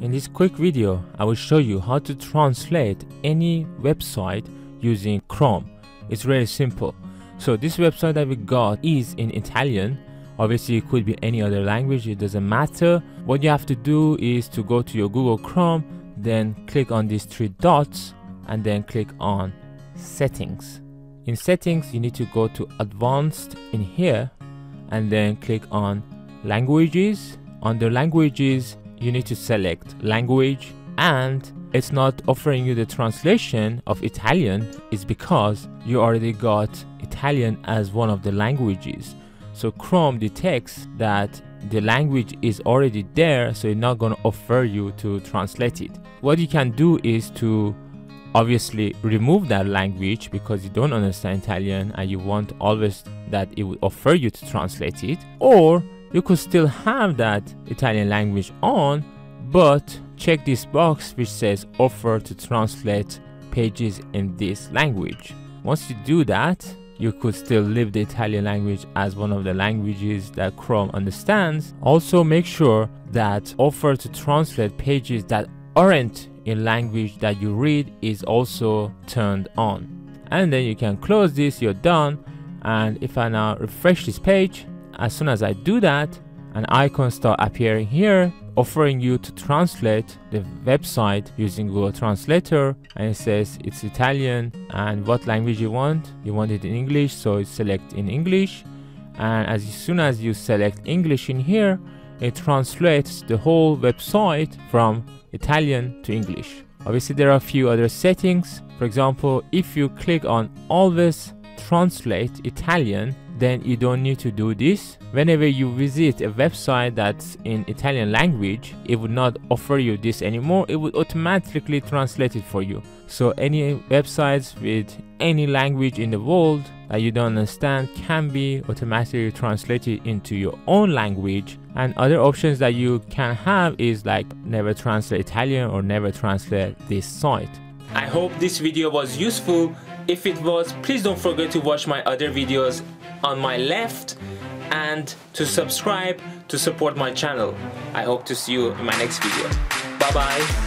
In this quick video, I will show you how to translate any website using Chrome. It's really simple. So this website that we got is in Italian. Obviously it could be any other language, it doesn't matter. What you have to do is to go to your Google Chrome, then click on these three dots and then click on settings. In settings you need to go to advanced in here and then click on languages. Under languages you need to select language, and it's not offering you the translation of Italian is because you already got Italian as one of the languages. So Chrome detects that the language is already there, so it's not going to offer you to translate it. What you can do is to obviously remove that language because you don't understand Italian and you want always that it will offer you to translate it, or you could still have that Italian language on, but check this box which says offer to translate pages in this language. Once you do that, you could still leave the Italian language as one of the languages that Chrome understands. Also make sure that offer to translate pages that aren't in language that you read is also turned on. And then you can close this, you're done. And if I now refresh this page, as soon as I do that, an icon start appearing here offering you to translate the website using Google Translator, and it says it's Italian and what language you want. You want it in English, so select in English, and as soon as you select English in here, it translates the whole website from Italian to English. Obviously there are a few other settings. For example, if you click on always translate Italian, then you don't need to do this. Whenever you visit a website that's in Italian language, it would not offer you this anymore. It would automatically translate it for you. So any websites with any language in the world that you don't understand can be automatically translated into your own language. And other options that you can have is like never translate Italian or never translate this site. I hope this video was useful. If it was, please don't forget to watch my other videos on my left and to subscribe to support my channel. I hope to see you in my next video. Bye bye.